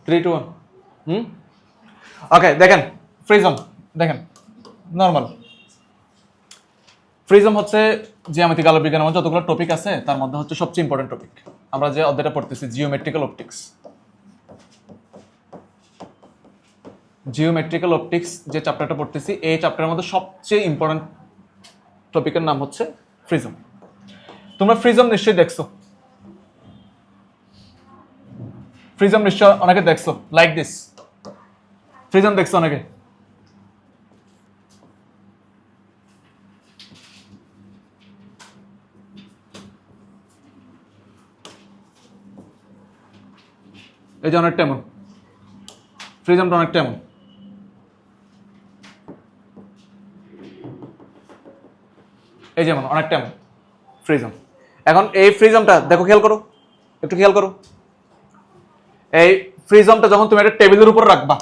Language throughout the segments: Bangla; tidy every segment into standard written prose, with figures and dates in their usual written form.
3 2 1 ওকে দেখেন প্রিজম দেখেন নরমাল প্রিজম হচ্ছে জ্যামিতিক আলোক বিজ্ঞানের মধ্যে যতগুলো টপিক আছে তার মধ্যে হচ্ছে সবচেয়ে ইম্পর্টেন্ট টপিক। আমরা যে অধ্যায়টা পড়তেছি জিওমেট্রিক্যাল অপটিক্স যে চ্যাপ্টারটা পড়তেছি এই চ্যাপ্টারের মধ্যে সবচেয়ে ইম্পর্টেন্ট টপিকের নাম হচ্ছে প্রিজম। তোমরা প্রিজম নিশ্চয়ই দেখছো, প্রিজম নিশ্চয় অনেকে দেখছো, লাইক দিস প্রিজম দেখছো অনেকে। এই যে অনেকটা এমন, প্রিজমটা অনেকটা এমন। এই যেমন অনেকটা এমন প্রিজম। এখন এই প্রিজমটা দেখো, খেয়াল করো, একটু খেয়াল করো। এই প্রিজমটা যখন তুমি একটা টেবিলের উপর রাখবা,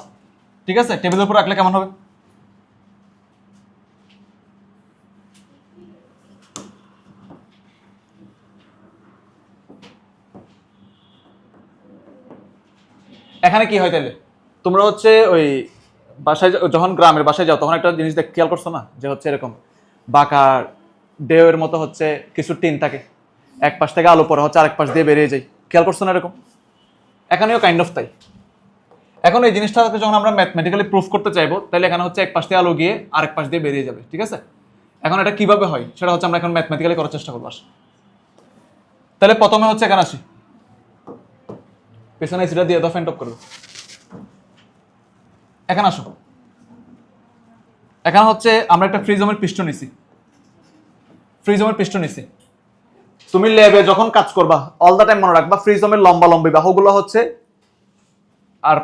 ঠিক আছে, টেবিলের উপর রাখলে কেমন হবে? এখানে কি হয় তাহলে? তোমরা হচ্ছে ওই বাসায় যখন গ্রামের বাসায় যাও তখন একটা জিনিস খেয়াল করছো না, যে হচ্ছে এরকম বাঁকা ডেওয়ের মতো হচ্ছে কিছু টিন থাকে, এক পাশ থেকে আলো পড়া হচ্ছে আরেক পাশ দিয়ে বেরিয়ে যায়, খেয়াল করছো না এরকম? এখানেও কাইন্ড অফ তাই। এখন এই জিনিসটাকে যখন আমরা ম্যাথমেটিক্যালি প্রুফ করতে চাইবো তাহলে এখানে হচ্ছে এক পাশ দিয়ে আলো গিয়ে আরেক পাশ দিয়ে বেরিয়ে যাবে, ঠিক আছে? এখন এটা কিভাবে হয় সেটা হচ্ছে আমরা এখন ম্যাথমেটিক্যালি করার চেষ্টা করবো। তাহলে প্রথমে হচ্ছে এখানে আসি, পেছনে সেটা দিয়ে দাও, ফ্যান টপ করবে। এখানে আসো, এখানে হচ্ছে আমরা একটা প্রিজমের পিস্টন নিছি, প্রিজমের পিস্টন নিছি। তুমি ল্যাবে যখন কাজ করবা অল দা টাইম মনে রাখবা প্রিজমের লম্বা লম্বি বাহুগুলো হচ্ছে আর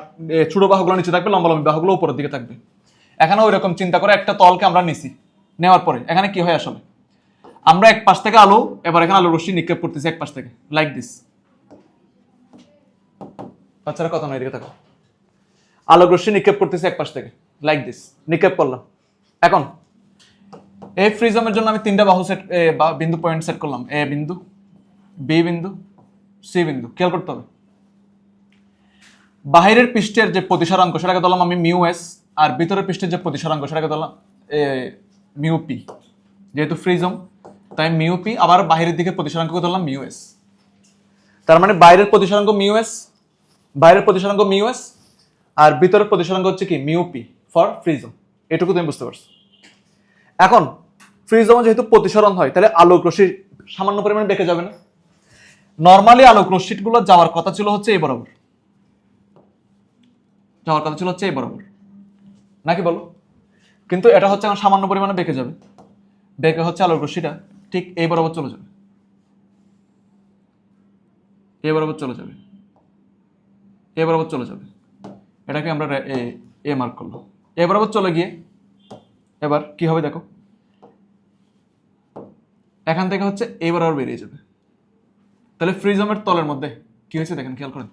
ছোট বাহুগুলো নিচে থাকবে, লম্বা লম্বি বাহুগুলো উপরের দিকে থাকবে। এখানে ওই রকম চিন্তা করে একটা তলকে আমরা নিছি, নেওয়ার পরে এখানে কি হয় আসলে, আমরা এক পাশ থেকে আলো, এবার এখানে আলো রশ্মি নিক্ষেপ করতেছি এক পাশ থেকে, লাইক দিস। বাচ্চারা কথা নয়, এদিকে থাকো। আলোক রশ্মি নিক্ষেপ করতেছি এক পাশ থেকে, লাইক দিস, নিক্ষেপ করলাম। এখন এই প্রিজমের জন্য আমি তিনটা বাহু সেট বিন্দু পয়েন্ট সেট করলাম, এ বিন্দু, বি বিন্দু, সি বিন্দু। খেয়াল করতে হবে বাহিরের পৃষ্ঠের যে প্রতিসরাঙ্ক সেটাকে ধরলাম আমি মিউ এস, আর ভিতরের পৃষ্ঠের যে প্রতিসরাঙ্ক সেটাকে ধরলাম মিউ পি। যেহেতু প্রিজম তাই মিউ পি, আবার বাহিরের দিকে প্রতিসরাঙ্ককে ধরলাম মিউ এস। তার মানে বাইরের প্রতিসরাঙ্ক মিউ এস, বাইরের প্রতিসরাঙ্ক মিউ এস, আর ভিতরের প্রতিসরাঙ্ক হচ্ছে কি মিউ পি ফর প্রিজম। এটুকু তুমি বুঝতে পারছো। এখন প্রিজমে যেহেতু প্রতিসরণ হয় তাহলে আলোক রশ্মি সামান্য পরিমাণে বেঁকে যাবে না? নর্মালি আলোক রশ্মিগুলো যাওয়ার কথা ছিল হচ্ছে এই বরাবর, যাওয়ার কথা ছিল হচ্ছে এই বরাবর, নাকি বলো? কিন্তু এটা হচ্ছে এখন সামান্য পরিমাণে বেঁকে যাবে, বেঁকে হচ্ছে আলোক রশ্মিটা ঠিক এই বরাবর চলে যাবে, এই বরাবর চলে যাবে, এই বরাবর চলে যাবে। এটাকে আমরা এ মার্ক করলো, এ বরাবর চলে গিয়ে এবার কি হবে দেখো, এখান থেকে হচ্ছে এই বরাবর বেরিয়ে যাবে। তাহলে প্রিজমের তলের মধ্যে কি হয়েছে দেখেন, খেয়াল করেন।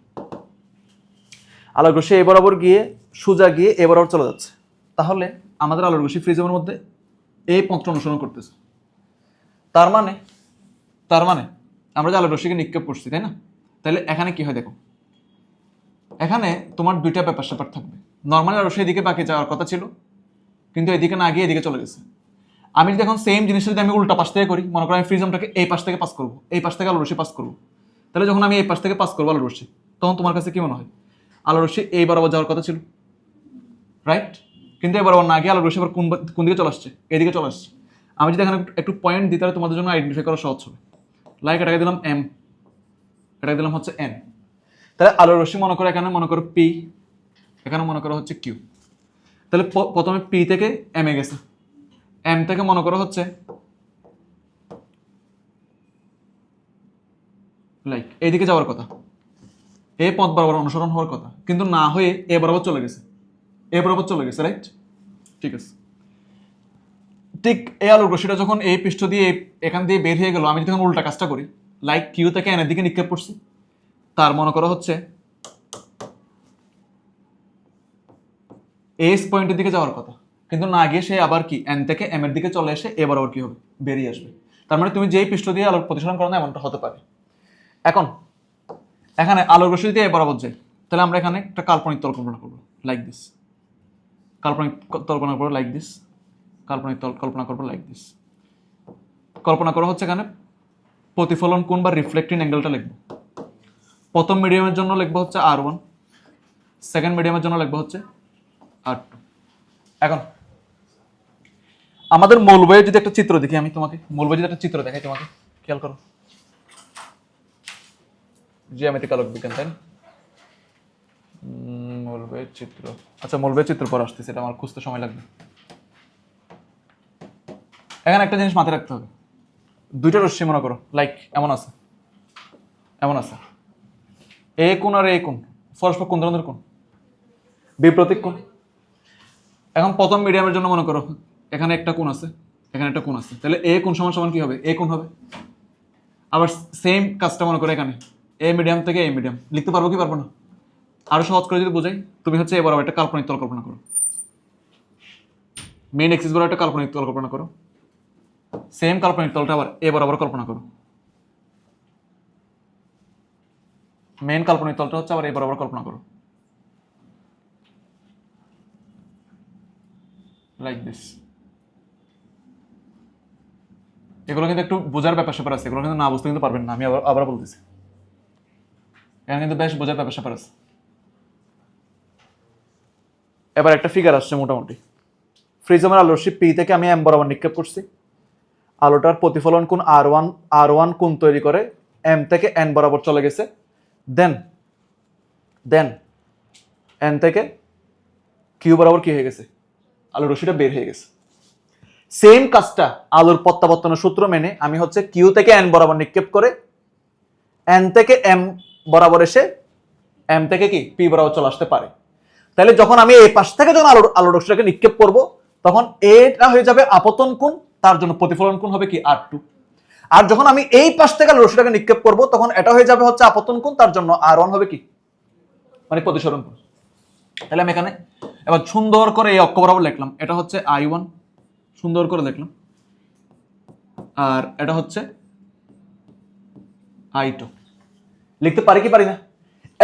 আলোক রশ্মি এই বরাবর গিয়ে সোজা গিয়ে এ বরাবর চলে যাচ্ছে, তাহলে আমাদের আলোক রশ্মি প্রিজমের মধ্যে এই পথটা অনুসরণ করতেছে। তার মানে আমরা যে আলোক রশ্মিকে নিক্ষেপ করছি, তাই না? তাহলে এখানে কি হয় দেখো, এখানে তোমার দুইটা ব্যাপার স্যাপার থাকবে। নর্মালি আলোক রশ্মি এদিকে বাকি যাওয়ার কথা ছিল, কিন্তু এদিকে না গিয়ে এদিকে চলে গেছে। আমি যদি এখন সেম জিনিসটা যদি আমি উল্টা পাশ থেকে করি, মনে করো আমি প্রিজমটাকে এই পাশ থেকে পাস করবো, এই পাশ থেকে আলোক রশ্মি পাস করবো, তাহলে যখন আমি এই পাশ থেকে পাস করবো আলোক রশ্মি, তখন তোমার কাছে কি মনে হয়? আলোক রশ্মি এই বরাবর যাওয়ার কথা ছিল, রাইট? কিন্তু এই বরাবর না গিয়ে আলোক রশ্মি আবার কোন দিকে চলে আসছে? এদিকে চলে আসছে। আমি যদি এখানে একটু পয়েন্ট দিই তাহলে তোমাদের জন্য আইডেন্টিফাই করা সহজ হবে। লাইক এটাকে দিলাম এম, এটাকে দিলাম হচ্ছে এন। তাহলে আলোক রশ্মি মনে করো এখানে মনে করো পি, এখানে মনে করো হচ্ছে কিউ। তাহলে প্রথমে পি থেকে এম এ গেছে, এম থেকে মনে করো হচ্ছে লাইক এইদিকে যাওয়ার কথা, এ পথ বরাবর অনুসরণ হওয়ার কথা, কিন্তু না হয়ে এ বরাবর চলে গেছে, এ বরাবর চলে গেছে, রাইট? ঠিক আছে। ঠিক এই আলোক রশ্মিটা যখন এই পৃষ্ঠ দিয়ে এখান দিয়ে বের হয়ে গেল, আমি যখন উল্টা কাজটা করি, লাইক কিউ থেকে এনের দিকে নিক্ষেপ করছি, তার মনে করা হচ্ছে এস পয়েন্টের দিকে যাওয়ার কথা, কিন্তু না গিয়ে সে আবার কি এন থেকে এম এর দিকে চলে এসে এ বরাবর কি হবে, বেরিয়ে আসবে। তার মানে তুমি যেই পৃষ্ঠ দিয়ে আলোক প্রতিসরণ করো না, এমনটা হতে পারে। এখন এখানে আলোক রশ্মি দিয়ে এ বরাবর যায়, তাহলে আমরা এখানে একটা কাল্পনিক তল কল্পনা করবো লাইক দিস, কাল্পনিক কল্পনা করবো লাইক দিস, কাল্পনিক তল কল্পনা করবো লাইক দিস। কল্পনা করা হচ্ছে এখানে প্রতিফলন কোণ বা রিফ্লেক্টিং অ্যাঙ্গেলটা লিখবো। প্রথম মিডিয়ামের জন্য লিখবো হচ্ছে R1, সেকেন্ড মিডিয়ামের জন্য লিখবো হচ্ছে R2। এখন আমাদের মূল বইয়ে যদি একটা চিত্র দেখি, আমি তোমাকে মূল বইয়ে যদি একটা চিত্র দেখাই, তোমাকে খেয়াল করো, জ্যামিতিক আলোক বিজ্ঞান, তাই না? মূল বইয়ের চিত্র, আচ্ছা মূল বইয়ের চিত্র পরে আসতেছে, এটা আমার খুঁজতে সময় লাগবে। এখানে একটা জিনিস মাথায় রাখতে হবে, দুইটা রশ্মি মনে করো লাইক এমন আছে, এমন আছে, এ কোণ আর এ কোণ পরস্পর কোন ধরনের কোণ? বিপ্রতীক কোণ। এখন প্রথম মিডিয়ামের জন্য মনে করো এখানে একটা কোণ আছে, এখানে একটা কোণ আছে, তাহলে এ কোণ সমান সমান কি হবে? এ কোণ হবে। আবার সেম কাজটা মনে করো এখানে এ মিডিয়াম থেকে এ মিডিয়াম, লিখতে পারবো কি পারবো না? আরো সহজ করে যদি বোঝাই, তুমি হচ্ছে এবার একটা কাল্পনিক তল কল্পনা করো, মেইন এক্সিস বরাবর একটা কাল্পনিক তল কল্পনা করো, সেম কাল্পনিক তলটা আবার এ বরাবর কল্পনা করো, মেইন কাল্পনিক তলটা হচ্ছে আবার এ বরাবর কল্পনা করো, লাইক দিস। এগুলো কিন্তু একটু বোঝার ব্যাপার স্যাপার আছে, এগুলো কিন্তু না বুঝতে কিন্তু পারবেন না, আমি আবার বলতেছি, এখানে কিন্তু বেশ বোঝার ব্যাপার স্যাপার আছে। এবার একটা ফিগার আসছে মোটামুটি, প্রিজমের আলোর রশ্মি পি থেকে আমি এম বরাবর নিক্ষেপ করছি, আলোটার প্রতিফলন কোণ R1 কোণ তৈরি করে এম থেকে এন বরাবর চলে গেছে, দেন এন থেকে কিউ বরাবর কি হয়ে গেছে? আলোর রশ্মিটা বের হয়ে গেছে। সেম কাজটা আলোর প্রত্যাবর্তনের সূত্র মেনে আমি হচ্ছে কিউ থেকে এন বরাবর নিক্ষেপ করে এন থেকে এম বরাবর এসে এম থেকে কি পি বরাবর চলে আসতে পারে। তাহলে যখন আমি এই পাশ থেকে যখন আলোর রশ্মিটাকে নিক্ষেপ করব, তখন এটা হয়ে যাবে আপতন কোণ, তার জন্য প্রতিফলন কোণ হবে কি R2। আর যখন আমি এই পাশ থেকে আলোর রশ্মিটাকে নিক্ষেপ করব, তখন এটা হয়ে যাবে হচ্ছে আপতন কোণ, তার জন্য R1 হবে কি মানে প্রতিসরণ কোণ। তাহলে আমি এখানে এবার সুন্দর করে এই অক্ষ বরাবর লিখলাম, এটা হচ্ছে I1, সুন্দর করে লিখলাম, আর এটা হচ্ছে I2। লিখতে পারি কি পারি না?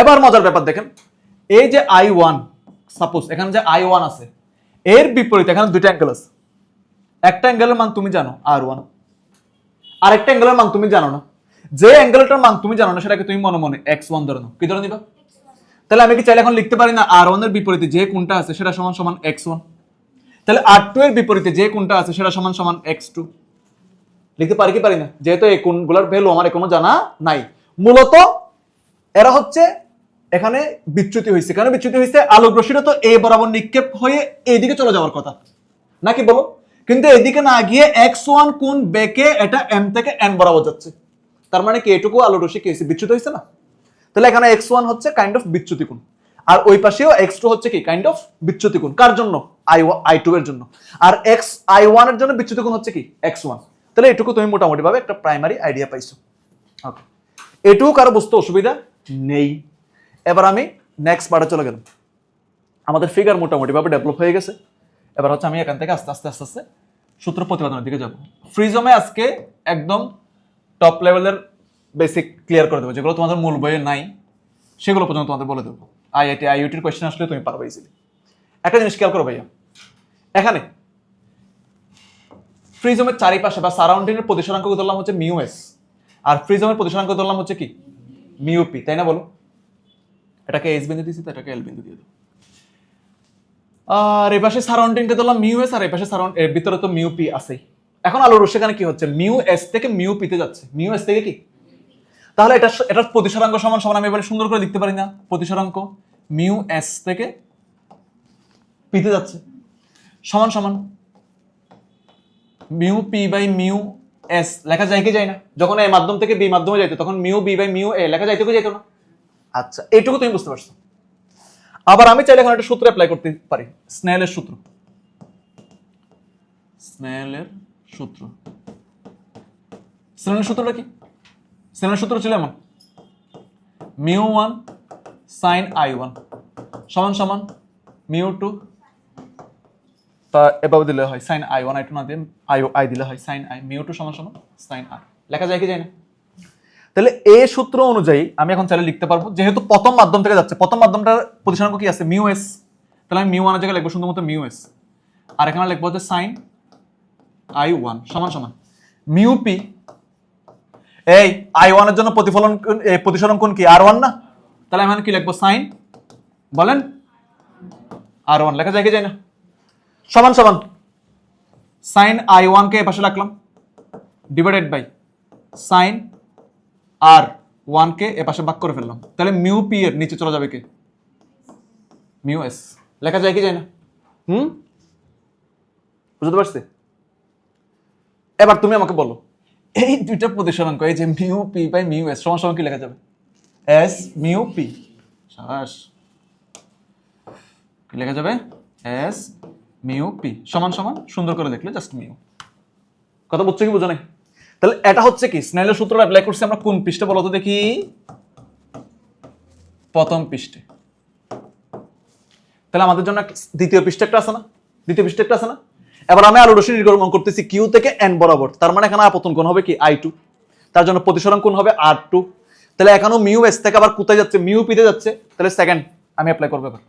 এবার মজার ব্যাপার দেখেন, এই যে I1, সাপোজ এখানে যে I1 আছে, এর বিপরীতে এখানে দুইটা অ্যাঙ্গেল আছে, একটা অ্যাঙ্গেলের মান তুমি জানো R1, আর একটা অ্যাঙ্গেলের মান তুমি জানো না। যে অ্যাঙ্গেলটার মান তুমি জানো না সেটাকে তুমি মনে মনে x1 ধরে নাও। কি ধরে নিবা? তাহলে আমি কি চাইলে এখন লিখতে পারি না R1 এর বিপরীতে যে কোণটা আছে সেটা সমান সমান x1, তাহলে R2 এর বিপরীতে যে কোণটা আছে সেটা সমান সমান x2। লিখতে পারি কি পারি না? যেহেতু এই কোণগুলোর ভ্যালু আমার এখনো জানা নাই। মূলত এরা হচ্ছে এখানে বিচ্যুতি হয়েছে। কেন বিচ্যুতি হয়েছে? আলোক রশ্মিটা তো এ বরাবর নিক্ষেপ হয়ে এইদিকে চলে যাওয়ার কথা নাকি বলো, কিন্তু এদিকে না গিয়ে x1 কোণ বেঁকে এটা m থেকে n বরাবর যাচ্ছে। তার মানে কি এটুকু আলোক রশ্মি কি হয়েছে? বিচ্যুত হয়েছে না? তাহলে এখানে x1 হচ্ছে কাইন্ড অফ বিচ্যুতি কোণ, আর ওই পাশেও x2 হচ্ছে কি কাইন্ড অফ বিচ্যুতি কোণ। কার জন্য? I2 এর জন্য। আর I1 এর জন্য বিচ্যুতি কোণ হচ্ছে কি x1। তাহলে এটুকু তুমি মোটামুটি ভাবে একটা প্রাইমারি আইডিয়া পাইছো। ওকে, এটুকু কারো বুঝতে অসুবিধা নেই। এবার আমি নেক্সট পার্টে চলে গেলাম। আমাদের ফিগার মোটামুটি ভাবে ডেভেলপ হয়ে গেছে। এবার হচ্ছে আমি এখান থেকে আস্তে আস্তে আস্তে আস্তে সূত্র প্রতিপাদনের দিকে যাব। প্রিজমে আজকে একদম টপ লেভেলের বেসিক ক্লিয়ার করে দেবো, যেগুলো তোমাদের মূল বইয়ে নাই সেগুলো পর্যন্ত তোমাদের বলে দেবো। আইআইটির কোয়েশ্চেন আসলে তুমি পারবে ইজিলি। একটা জিনিস খেয়াল করো ভাইয়া, এখানে প্রিজমের চারিপাশে বা সারাউন্ডিং এর প্রতিসরাঙ্ক ধরলাম হচ্ছে μs, আর প্রিজমের প্রতিসরাঙ্ক ধরলাম হচ্ছে কি μp, তাই না? বলো, এটাকে এস বিন্দু দিয়েছি তো এটাকে এল বিন্দু দিয়ে দেবো। আর এই পাশে সারাউন্ডিংকে ধরলাম μs, আর এই পাশে এর ভিতরে তো μp আছেই। এখন আলোর রশ্মি এখানে কি হচ্ছে? μs থেকে μp তে যাচ্ছে, μs থেকে কি, তাহলে এটার প্রতিসরাঙ্ক সমান সমান আমি এবারে সুন্দর করে লিখতে পারি না? প্রতিসরাঙ্ক μs থেকে p তে যাচ্ছে সমান সমান μp বাই μs লেখা যায় কি যায় না? যখন এই মাধ্যম থেকে বি মাধ্যমে যাইতো তখন μb বাই μa লেখা যাইতো কি যাইতো না? আচ্ছা, এইটুকু তুমি বুঝতে পারছো। আবার আমি চাইলে এখন একটা সূত্র অ্যাপ্লাই করতে পারি, স্নেলের সূত্র। স্নেলের সূত্রটা কি? স্নেলের সূত্র ছিল এমন, μ1 sin I1 সমান সমান μ2, তা এভাবে দিলে হয় sin I1 I2 না দিয়ে I দিলে হয় sin I, μ2 সমান সমান sin R। লেখা যায় কি যায় না? তাহলে এই সূত্র অনুযায়ী আমি এখন চাইলে লিখতে পারবো, যেহেতু প্রথম মাধ্যম থেকে যাচ্ছে, প্রথম মাধ্যমটার প্রতিসরাঙ্ক কি আছে, মিউ এস। তাহলে আমি মিউ ওয়ানের জায়গায় লিখবো শুধুমাত্র মিউ এস, আর এখানে লিখবো হচ্ছে সাইন আই ওয়ান সমান সমান মিউ পি। এই আই ওয়ানের জন্য প্রতিসরণ কোণ কি আর ওয়ান না? তাহলে আমি কি লিখবো, সাইন বলেন আর ওয়ান, লেখা যায় কি যায় না, সমান সমান সাইন আই ওয়ান কে এপাশে রাখলাম divided by sine R one কে এপাশে ভাগ করে ফেললাম। তাহলে মিউ পি এর নিচে চলে যাবে কে, মিউ এস। লেখা যায় কি যায় না? বুঝতে পারছি? এবার তুমি আমাকে বলো, এই দুইটা প্রতিসরাঙ্ক, এই যে mu P by mu S সমান সমান কি লেখা যাবে, এস মিউ পি। সাবাস, কি লেখা যাবে, এস মিউ পি সমান সমান, সুন্দর করে দেখলে জাস্ট মিউ। কথা বুঝছো কি বুঝো নাই? তাহলে এটা হচ্ছে কি, স্নেলের সূত্রটা অ্যাপ্লাই করছি আমরা কোন পৃষ্ঠে বলো তো দেখি, প্রথম পৃষ্ঠে। তাহলে আমাদের জন্য দ্বিতীয় পৃষ্ঠে একটা আছে না, দ্বিতীয় পৃষ্ঠে একটা আছে না। এবার আমি আলো রশ্মি নির্গমন করতেছি কিউ থেকে এন বরাবর, তার মানে এখানে আপতন কোণ হবে কি আই টু, তার জন্য প্রতিসরণ কোণ হবে আর টু। তাহলে এখানেও মিউ এস থেকে আবার কোথায় যাচ্ছে, মিউ পিতে যাচ্ছে। তাহলে সেকেন্ড আমি অ্যাপ্লাই করবো এবার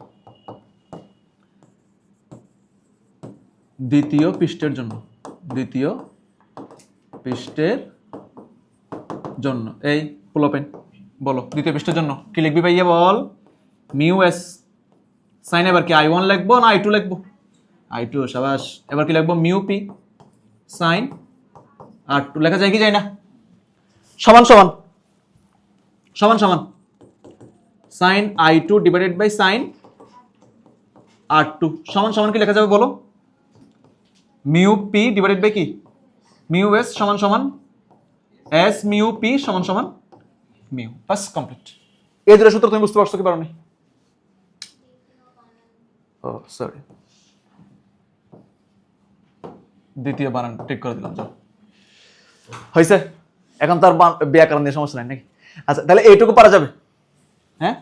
দ্বিতীয় পৃষ্ঠের জন্য, দ্বিতীয় পৃষ্ঠের জন্য। এই পোলোপেন বলো দ্বিতীয় পৃষ্ঠের জন্য কি লিখবি ভাইয়া বল, মিউ এস সাইন, এবার কি আই ওয়ান লিখবো না আই টু লিখবো, আই টু। সাবাস, এবার কি লিখবো, mu P sine R two. লেখা যায় কি যায় না, সমান সমান সমান সমান sine I two divided by sine R two সমান সমান কি লেখা যাবে বলো, মিউ পি ডিভাইডেড বাই কি মিউ এস সমান সমান এস মিউ পি সমান সমান মিউ। বাস কমপ্লিট। এই দুটো সূত্র তুমি বুঝতে পারছো কি পারোনি? ও সরি, দ্বিতীয় বানান ঠিক করে দিলাম, যাও হয়েছে। এখন তার ব্যাকরণ নিয়ে সমস্যা নাই নাকি? আচ্ছা, তাহলে এইটুকু পারা যাবে, হ্যাঁ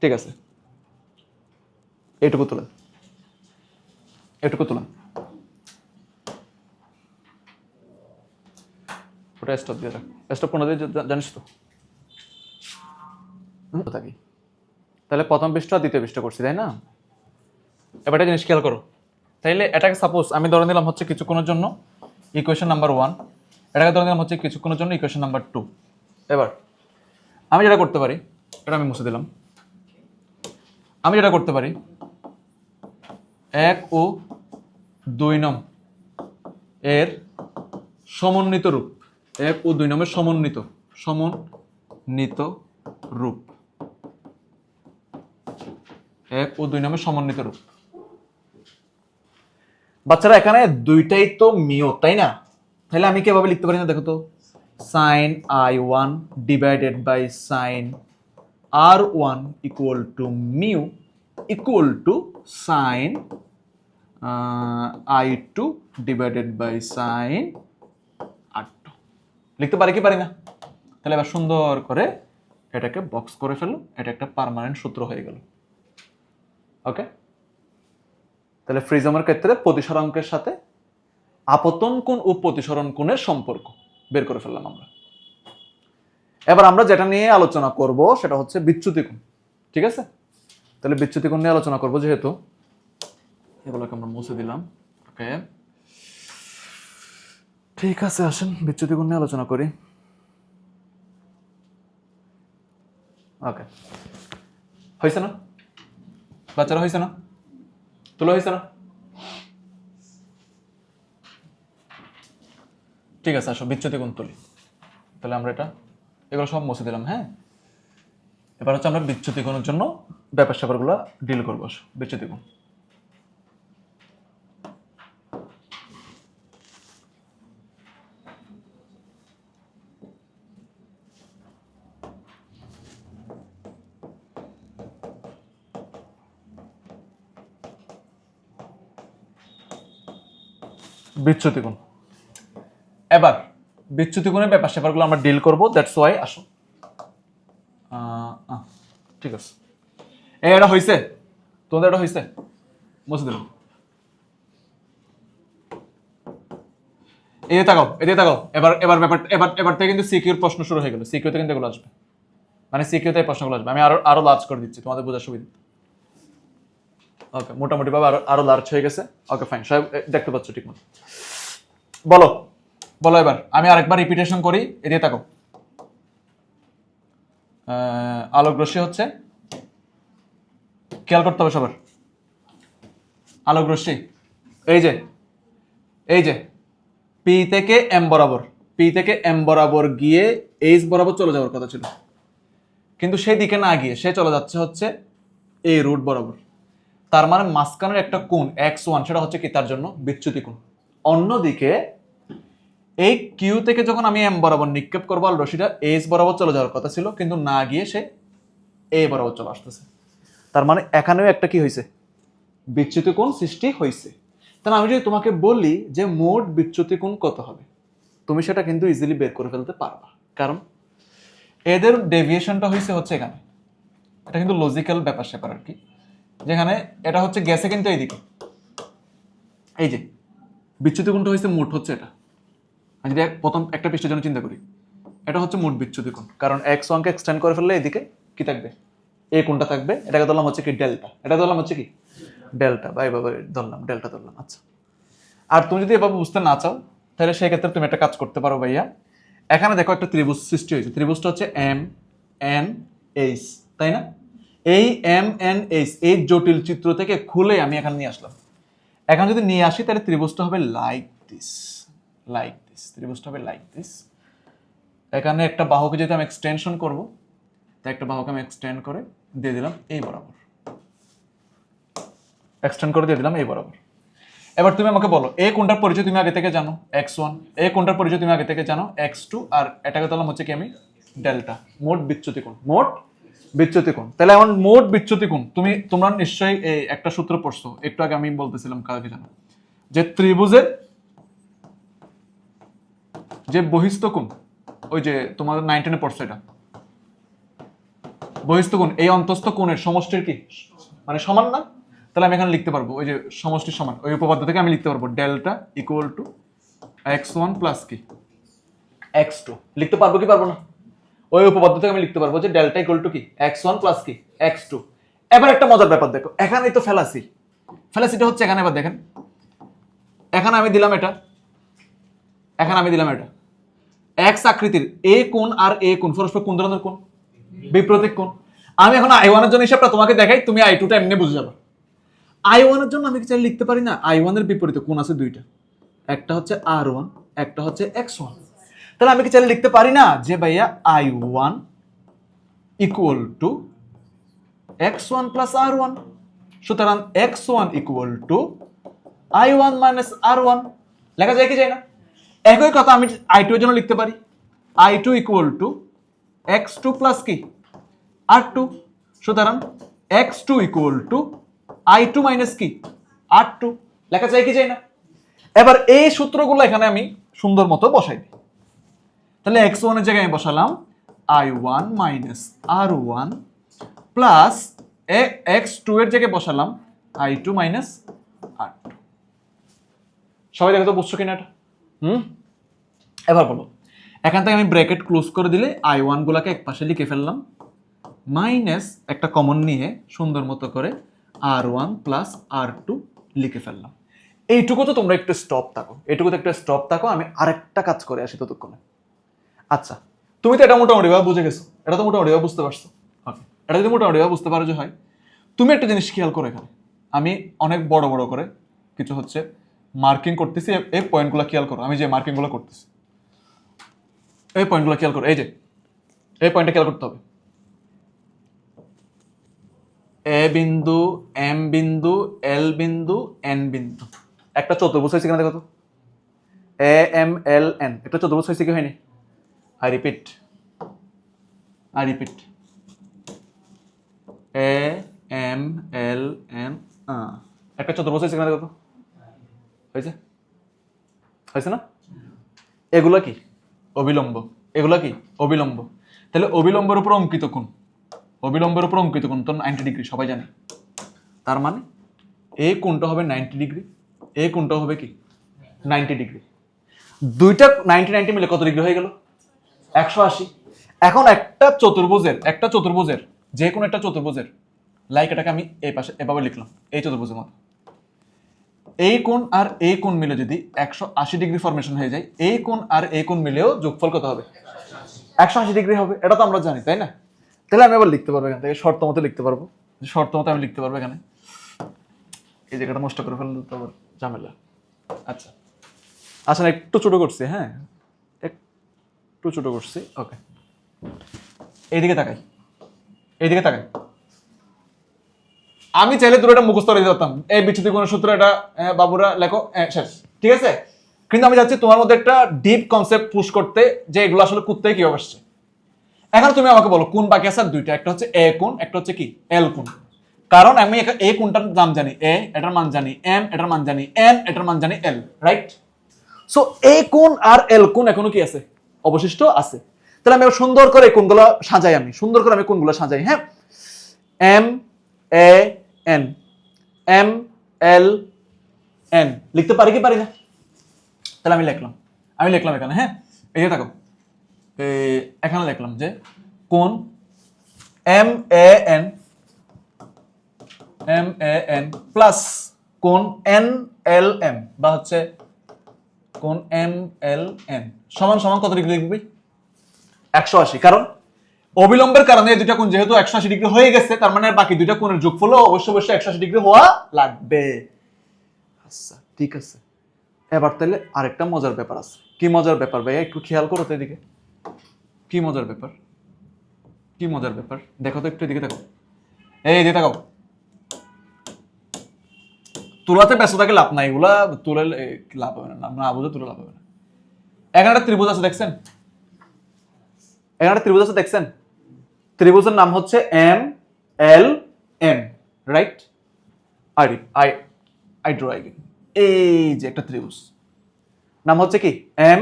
ঠিক আছে। এইটুকু তুলেন, এইটুকু তুলেন, ওটা স্টপ দিয়ে রাখ। স্টপ কোনো দিয়ে জানিস তো থাকি। তাহলে প্রথম পৃষ্ঠ আর দ্বিতীয় পৃষ্ঠ করছি, তাই না? এবার একটা জিনিস খেয়াল করো, তাইলে এটাকে সাপোজ আমি ধরে নিলাম হচ্ছে কিছুক্ষণের জন্য ইকুয়েশন নাম্বার 1, এটাকে ধরে নিলাম হচ্ছে কিছুক্ষণের জন্য ইকুয়েশন নাম্বার 2। এবার আমি যেটা করতে পারি, এটা আমি মুছে দিলাম, আমি যেটা করতে পারি 1 ও 2 নং এর সমন্বিত রূপ, 1 ও 2 নমের সমন্বিত রূপ, 1 ও 2 নমের সমন্বিত রূপ। বাচ্চারা এখানে দুইটাই তো মিউ, তাই না? তাহলে আমি কিভাবে লিখতে পারি না দেখো তো, sine I one divided by sine R one equal to mu equal to sine I two divided by sine R two. লিখতে পারি কি পারি না? তাহলে এবার সুন্দর করে এটাকে বক্স করে ফেলো, এটা একটা পার্মানেন্ট সূত্র হয়ে গেল। ওকে, তাহলে প্রিজমের ক্ষেত্রে প্রতিসরাঙ্কের সাথে আপতন কোণ ও প্রতিসরণ কোণের সম্পর্ক বের করে ফেললাম আমরা। এবার আমরা যেটা নিয়ে আলোচনা করব সেটা হচ্ছে বিচ্যুতি কোণ। ঠিক আছে, তাহলে বিচ্যুতি কোণ নিয়ে আলোচনা করব, যেহেতু এগুলোকে আমরা মুছে দিলাম। ওকে ঠিক আছে, আসেন বিচ্যুতি কোণ নিয়ে আলোচনা করি। ওকে, হয়েছে না বাচ্চারা, হয়েছে না? তুলো হয়েছে না? ঠিক আছে, আসো বিচ্যুতি কোণ তুলি। তাহলে আমরা এগুলো সব মুছে দিলাম। হ্যাঁ, এবার হচ্ছে আমরা বিচ্যুতি কোণের জন্য ব্যাপার স্যাপারগুলো ডিল করবো। বিচ্যুতি কোণ, বিচ্যুতি কোণ। এবার বিচ্যুতি কোণের ব্যাপার স্যাপারগুলো আমরা ডিল করবো, দ্যাটস ওয়াই। আসো, ঠিক আছে, এটা হয়েছে তোমাদের, এটা হয়েছে, মুছে দিলাম। এদিকে তাকাও, এদিকে তাকাও। এবার এবার ব্যাপার এবার এবার থেকে কিন্তু সিকিউর প্রশ্ন শুরু হয়ে গেল। সিকিউতে কিন্তু এগুলো আসবে, মানে সিকিউতে এই প্রশ্নগুলো আসবে। আমি আরো আরো লার্জ করে দিচ্ছি তোমাদের বোঝার সুবিধা। ওকে, মোটামুটি ভাবে আরো লার্জ হয়ে গেছে। ওকে ফাইন, সব দেখতে পাচ্ছ ঠিক মতো। বলো বলো এবার, আমি আরেকবার রিপিটেশন করি। এদিকে তাকাও। আলোক রশ্মি হচ্ছে, খেয়াল করতে হবে সবার, আলোক রশ্মি এই যে পি থেকে এম বরাবর, পি থেকে এম বরাবর গিয়ে এইচ বরাবর চলে যাওয়ার কথা ছিল, কিন্তু সেই দিকে না গিয়ে সে চলে যাচ্ছে হচ্ছে এই রুট বরাবর। তার মানে মাঝখানের একটা কোণ x1, সেটা হচ্ছে কি তার জন্য বিচ্যুতি কোণ। অন্যদিকে এই কিউ থেকে যখন আমি এম বরাবর নিক্ষেপ করবো, আর রশিটা এইচ বরাবর চলে যাওয়ার কথা ছিল, কিন্তু না গিয়ে সে এ বরাবর চলে আসতেছে। তার মানে এখানেও একটা কি হয়েছে, বিচ্যুতি কোণ সৃষ্টি হয়েছে। তাহলে আমি যদি তোমাকে বলি যে মোট বিচ্যুতি কোণ কত হবে, তুমি সেটা কিন্তু ইজিলি বের করে ফেলতে পারবা, কারণ এদের ডেভিয়েশনটা হয়েছে হচ্ছে এখানে। এটা কিন্তু লজিক্যাল ব্যাপার স্যাপার আর কি, যেখানে এটা হচ্ছে গেছে কিন্তু এইদিকে, এই যে বিচ্যুতি কোণটা হয়েছে মোট হচ্ছে এটা। আমি যদি প্রথম একটা পৃষ্ঠের জন্য চিন্তা করি, এটা হচ্ছে মোট বিচ্যুতি কোণ, কারণ x1কে এক্সটেন্ড করে ফেললে এদিকে কি থাকবে, এই কোণটা থাকবে। এটাকে ধরলাম হচ্ছে কি ডেল্টা, এটা ধরলাম হচ্ছে কি ডেল্টা, বাই বাবা ধরলাম ডেল্টা ধরলাম। আচ্ছা, আর তুমি যদি এভাবে বুঝতে না চাও, তাহলে সেই ক্ষেত্রে তুমি একটা কাজ করতে পারো ভাইয়া। এখানে দেখো একটা ত্রিভুজ সৃষ্টি হয়েছে, ত্রিভুজটা হচ্ছে এম এন এইচ, তাই না? এই এম এন এইচ এই জটিল চিত্র থেকে খুলে আমি এখানে নিয়ে আসলাম। এখন যদি নিয়ে আসি তাহলে ত্রিভুজটা হবে লাইক দিস, লাইক দিস, ত্রিভুজটা হবে লাইক দিস। এখানে একটা বাহুকে যদি আমি এক্সটেনশন করবো, তাই একটা বাহুকে আমি এক্সটেন্ড করে দিয়ে দিলাম এই বরাবর, এক্সটেন্ড করে দিয়ে দিলাম এই বরাবর। এবার তুমি আমাকে বলো, এই কোণটার পরিচয় তুমি আগে থেকে জানো x1, এই কোণটার পরিচয় তুমি আগে থেকে জানো x2, আর এটাকে ধরলাম হচ্ছে কি আমি ডেল্টা, মোট বিচ্যুতি কোণ, মোট বিচ্যুতি কোণ। তাহলে এমন মোট বিচ্যুতি কোণ তোমরা নিশ্চয়ই এই একটা সূত্র পড়ছো, একটু আগে আমি বলতেছিলাম কাকে জানো, যে ত্রিভুজের যে বহিস্থ কোণ, ওই যে তোমাদের 9-10 পড়ছো, এটা বহিস্থ কোণ এই অন্তস্থ কোণের সমষ্টির কি মানে সমান না? তাহলে আমি এখানে লিখতে পারবো ওই যে সমষ্টির সমান, ওই উপপাদ্য থেকে আমি লিখতে পারবো delta equal two x1 plus কি x2। লিখতে পারবো কি পারবো না? ওই উপপাদ্য থেকে আমি লিখতে পারবো যে ডেল্টা ইকুয়াল টু কি x1 প্লাস কি x2। এবার একটা মজার ব্যাপার দেখো, এখানেই তো ফ্যালাসি, ফ্যালাসিটা হচ্ছে এখানে। এবার দেখেন, এখানে আমি দিলাম এটা, এখানে আমি দিলাম এটা, এক্স আকৃতির এ কোণ আর এ কোণ পরস্পর কোন ধরনের কোণ, বিপরীত কোণ। আমি এখন i1 এর জন্য হিসাবটা তোমাকে দেখাই, তুমি i2 টা এমনি বুঝে যাবে। i1 এর জন্য আমি কি চাই লিখতে পারি না, i1 এর বিপরীতে কোণ আছে দুইটা, একটা হচ্ছে r1, একটা হচ্ছে x1। তাহলে আমি কি চাইলে লিখতে পারি না যে ভাইয়া i1 equal to x1 plus r1, সুতরাং x1 equal to i1 minus r1। লেখা যায় কি যায় না? একই কথা আমি i2 এর জন্য লিখতে পারি, i2 equal two x2 plus কি r2, সুতরাং x2 equal to i2 minus কি r2। লেখা যায় কি যায় না? এবার এই সূত্রগুলো এখানে আমি সুন্দর মতো বসাই দিই। তাহলে x1 এর জায়গায় আমি বসালাম i1 minus r1 plus x2 এর জায়গায় বসালাম i2 মাইনাস r2। সবাই দেখো তো বুঝছো কিনা এটা? এবার বলো, এখান থেকে আমি ব্র্যাকেট ক্লোজ করে দিলে i1 গুলাকে এক পাশে লিখে ফেললাম, মাইনাস একটা কমন নিয়ে সুন্দর মতো করে r1 প্লাস r2 লিখে ফেললাম। এইটুকু তো তোমরা একটু স্টপ থাকো, এইটুকু তো একটু স্টপ থাকো, আমি আরেকটা কাজ করে আসি ততক্ষণে। আচ্ছা, তুমি তো এটা মোটামুটি ভাবে বুঝে গেছো, এটা তো মোটামুটি ভাবে বুঝতে পারছো। ওকে, এটা যদি মোটামুটি ভাবে বুঝতে পারো যে হয়, তুমি একটা জিনিস খেয়াল করো, এখানে আমি অনেক বড় বড় করে কিছু হচ্ছে মার্কিং করতেছি। এই পয়েন্টগুলো খেয়াল করো, আমি যে মার্কিংগুলো করতেছি এই পয়েন্টগুলো খেয়াল করো, এই যে এই পয়েন্টটা খেয়াল করতে হবে। এ বিন্দু, এম বিন্দু, এল বিন্দু, এন বিন্দু, একটা চতুর্ভুজ হয়েছে কিনা দেখো তো, এ এম এল এন, একটা চতুর্ভুজ হয়েছে কি হয়নি? I repeat, A M L N, একটা চতুর্ভুজ হয়েছে কিনা দেখো তো, হয়েছে? হয়েছে না? এগুলা কি অবিলম্ব, এগুলা কি অবিলম্ব। তাহলে অবিলম্বের উপর অঙ্কিত কোণ, অবিলম্বের উপর অঙ্কিত কোণ তো 90 ডিগ্রি, সবাই জানে। তার মানে এই কোণটা হবে 90 ডিগ্রি, এই কোণটা হবে কি 90 ডিগ্রি। দুইটা 90 মিলে কত ডিগ্রি হয়ে গেল? 180। এখন একটা চতুর্ভুজের যে কোনো একটা চতুর্ভুজের লাইক এটাকে আমি এই পাশে এভাবে লিখলাম, এই চতুর্ভুজের মতো এই কোণ আর এই কোণ মিলে যদি 180 ডিগ্রি ফরমেশন হয়ে যায়, এই কোণ আর এই কোণ মিলেও যোগফল কত হবে? 180 ডিগ্রি হবে। এটা তো আমরা জানি, তাই না? তাহলে আমি আবার লিখতে পারবো এখান থেকে, শর্ত মতো লিখতে পারবো, শর্ত মতো আমি লিখতে পারবো এখানে। এই জায়গাটা নষ্ট করে ফেললে তো আবার ঝামেলা। আচ্ছা আচ্ছা, একটু ছোট করছি, হ্যাঁ একটু ছোট করছি। ওকে, এইদিকে তাকাই, এইদিকে তাকাই। আমি চাইলে তোর এটা মুখস্থ করে দিতে পারতাম, এই বিচ্যুতি কোণ সূত্র, এটা বাবুরা লেখো, শেষ, ঠিক আছে। কিন্তু আমি চাচ্ছি তোমার মধ্যে একটা ডিপ কনসেপ্ট পুশ করতে, যে এগুলো আসলে কোত্থেকে কিভাবে আসছে। এখন তুমি আমাকে বলো কোন বাকি আছে? দুইটা, একটা হচ্ছে এ কোণ, একটা হচ্ছে কি এল কোণ। কারণ আমি এ কোণটার নাম জানি এ, এটার মান জানি এম, এটার মান জানি এন, এটার মান জানি এল, রাইট? সো এ কোণ আর এল কোণ এখনো কি আছে? অবশিষ্ট আছে। তাহলে আমি সুন্দর করে কোণগুলো সাজাই, আমি সুন্দর করে আমি কোণগুলো সাজাই, হ্যাঁ। M A N, M L N লিখতে পারি কি পারি না? তাহলে আমি লিখলাম এখানে, হ্যাঁ এই যে থাকো, এখানে লিখলাম যে কোণ এম এ এন প্লাস কোণ এন এল এম, বা হচ্ছে কোণ এম এল এন সমান সমান কত ডিগ্রি লিখবি? 180। কারণ অবিলম্বের কারণে এই দুইটা কোণ যেহেতু 180 ডিগ্রি হয়ে গেছে, তার মানে বাকি দুইটা কোণের যোগফল অবশ্যই 180 ডিগ্রি হওয়া লাগবে। আচ্ছা ঠিক আছে, এবার তাহলে আরেকটা মজার ব্যাপার আছে। কি মজার ব্যাপার ভাইয়া? একটু খেয়াল করো তো এদিকে। কি মজার ব্যাপার? কি মজার ব্যাপার দেখো তো, একটু এদিকে দেখো, এই যে তাকাও। তুলাতে ব্যস্ত থাকে লাভ নাই, এগুলা তুলে লাভ হবে না, না বুঝে তুলে লাভ হবে না। এখানে একটা ত্রিভুজ আছে দেখছেন? এখানে একটা ত্রিভুজ আছে দেখছেন? ত্রিভুজের নাম হচ্ছে M L N, right? I draw I, এই যে একটা ত্রিভুজ নাম হচ্ছে কি এম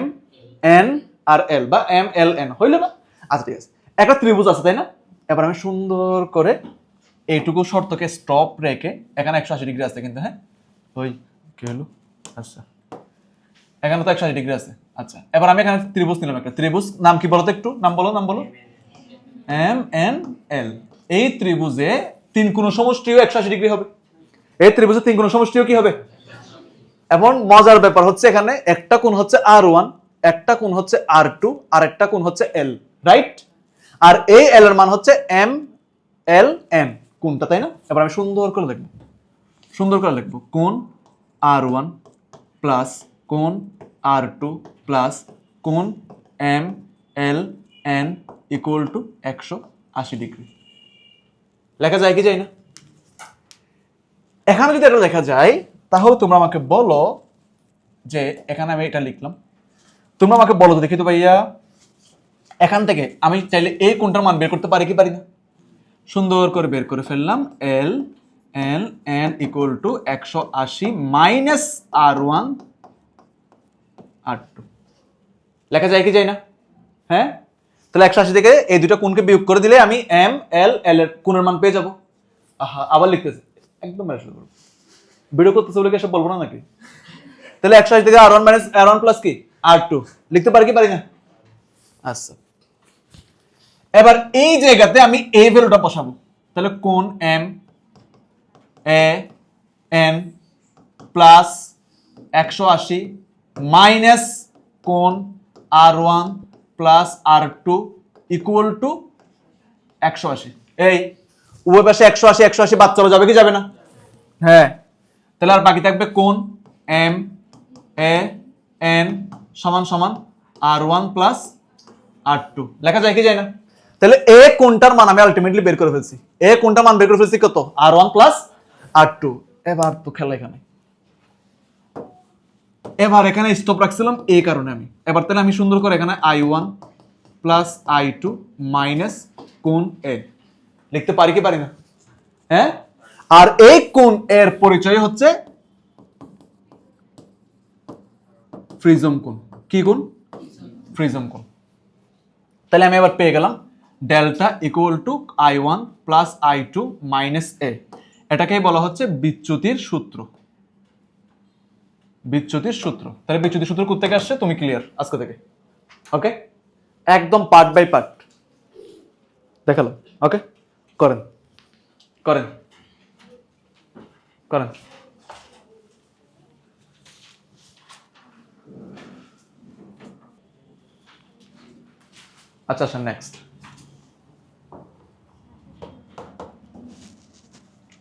এন আর এল, বা এম এল এন, হইল না? আচ্ছা ঠিক আছে, একটা ত্রিভুজ আছে তাই না? এবার আমি সুন্দর করে এইটুকু শর্তকে স্টপ রেখে, এখানে 180 ডিগ্রি আছে কিন্তু, হ্যাঁ ওই কি হলো? আচ্ছা এখানে তো 180 ডিগ্রি আছে। আচ্ছা এবার আমি এখানে ত্রিভুজ নিলাম, একটা ত্রিভুজ নাম কি বলো তো, একটু নাম বলো, নাম বলো। M N L. এই ত্রিভুজে তিন কোণ সমষ্টিও 180 ডিগ্রি হবে। এই ত্রিভুজে তিন কোণ সমষ্টিও কি হবে? এবং মজার ব্যাপার হচ্ছে এখানে একটা কোণ হচ্ছে R1, একটা কোণ হচ্ছে R2, আর একটা কোণ হচ্ছে L, রাইট? আর এই L এর মান হচ্ছে M L N কোণটা, তাই না? এবার আমি সুন্দর করে লিখবো কোণ R1 প্লাস কোণ R2 প্লাস কোণ M L N equal to 180 degree. লেখা যায় কি যায় না? এখানে যদি এটা লেখা যায়, তাহলে তোমরা আমাকে বলো যে এখানে আমি এটা লিখলাম, তোমরা আমাকে বলো তো দেখি তো ভাইয়া, এখান থেকে আমি চাইলে এই কোণটার মান বের করতে পারি কি পারি না? সুন্দর করে বের করে ফেললাম। L N N equal to 180 minus R1 R2। লেখা যায় কি যায় না? হ্যাঁ, তাহলে 180 থেকে এই দুটো কোণকে বিয়োগ করে দিলে আমি এম এল এল এর কোণের মান পেয়ে যাবো। আহা, আবার লিখতেছে, একদম ভিডিও করতেছে বলে এসব বলবো না নাকি? তাহলে 180 থেকে R1 মাইনাস R1 প্লাস কি R2 লিখতে পারি কি পারি না? আচ্ছা এবার এই জায়গাতে আমি এই ভ্যালুটা বসাবো। তাহলে কোণ M A N plus 180 minus কোণ R1 plus R2 equal to 180। এই উভয় পাশে 180 180 বাদ চলে যাবে কি যাবে না? হ্যাঁ, তাহলে আর বাকি থাকবে কোণ এম এ এন সমান সমান R1 প্লাস R2। লেখা যায় কি যায় না? তাহলে এ কোণটার মান আমি আলটিমেটলি বের করে ফেলছি। এ কোণটার মান বের করে ফেলছি কত? R1 plus R2। এবার তো খেলা এখানে, এবার এখানে স্টপ রাখছিলাম এই কারণে আমি। এবার তাহলে আমি সুন্দর করে এখানে I1 প্লাস I2 মাইনাস কোণ এ লিখতে পারি কি পারি না? হ্যাঁ, আর এই কোণ এর পরিচয় হচ্ছে প্রিজম কোণ। কি কোণ? প্রিজম কোণ। তাহলে আমি এবার পেয়ে গেলাম delta equal to I1 plus I2 minus A. এটাকেই বলা হচ্ছে বিচ্যুতির সূত্র। বিচ্যুতির সূত্র। তাহলে বিচ্যুতির সূত্র কোথা থেকে আসছে তুমি ক্লিয়ার আজকে থেকে। ওকে, একদম পার্ট বাই পার্ট দেখালো। ওকে, করেন করেন করেন। আচ্ছা আচ্ছা, নেক্সট।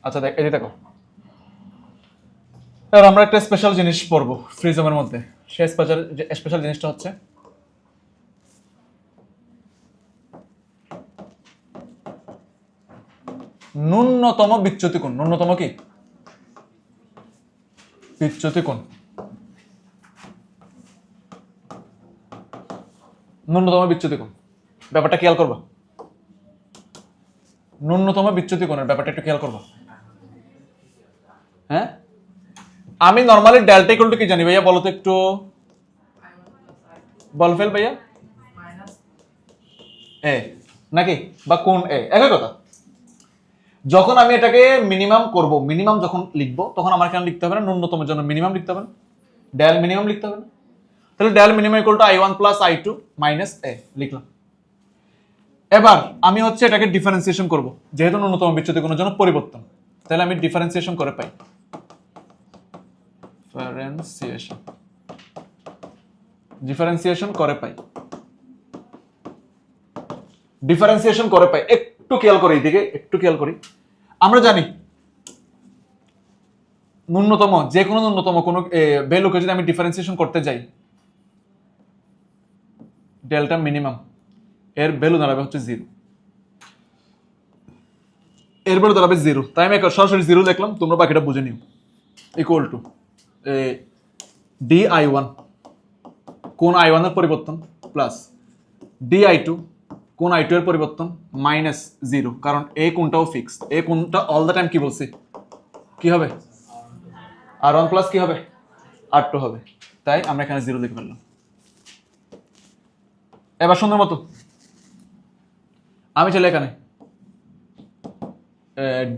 আচ্ছা দেখ, এই দেখো, এবার আমরা একটা স্পেশাল জিনিস পড়বো ফ্রিজমের মধ্যে। সেই স্পেশাল জিনিসটা হচ্ছে ন্যূনতম বিচ্যুতি কোণ। ন্যূনতম কি বিচ্যুতি কোণ? ন্যূনতম বিচ্যুতি কোণ ব্যাপারটা খেয়াল করবা। ন্যূনতম বিচ্যুতি কোণের ব্যাপারটা একটু খেয়াল করবা। হ্যাঁ, আমি নর্মালি ডেল্টা ইকুয়াল টু কি জানি ভাইয়া, বলো তো একটু, বল ফেল ভাইয়া। এ নাকি, বা কোন এ, একই কথা। যখন আমি এটাকে মিনিমাম করব, মিনিমাম যখন লিখবো, তখন আমার কেন লিখতে হবে না ন্যূনতমের জন্য মিনিমাম লিখতে হবে না, ডেল মিনিমাম লিখতে হবে না। তাহলে del minimum equal to I1 plus I2 minus A লিখলাম। এবার আমি হচ্ছে এটাকে ডিফারেন্সিয়েশন করব, যেহেতু ন্যূনতম বিচ্যুতি কোণের জন্য পরিবর্তন, তাহলে আমি ডিফারেন্সিয়েশন করে পাই। ডিফারেন্সিয়েশন করে পাই, ডিফারেন্সিয়েশন করে পাই। একটু খেয়াল করি এদিকে, একটু খেয়াল করি। আমরা জানি ন্যূনতম, যে কোনো ন্যূনতম কোনো ভ্যালুকে যদি আমি ডিফারেন্সিয়েশন করতে যাই, ডেল্টা মিনিমাম এর ভ্যালু দাঁড়াবে হচ্ছে 0, এর ভ্যালু দাঁড়াবে 0। তাই আমি সরাসরি 0 লিখলাম, তোমরা বাকিটা বুঝে নিও। ইকুয়াল টু DI1 কোন I1 এর পরিবর্তন প্লাস DI2 কোন I2 এর পরিবর্তন মাইনাস 0, কারণ এই কোনটাও ফিক্সড। এই কোনটা অল দ্য টাইম কি বলছি, কি হবে R1 প্লাস কি হবে R2 হবে। তাই আমরা এখানে 0 লিখে ফেললাম। এবার সুন্দর মতো আমি চলে এখানে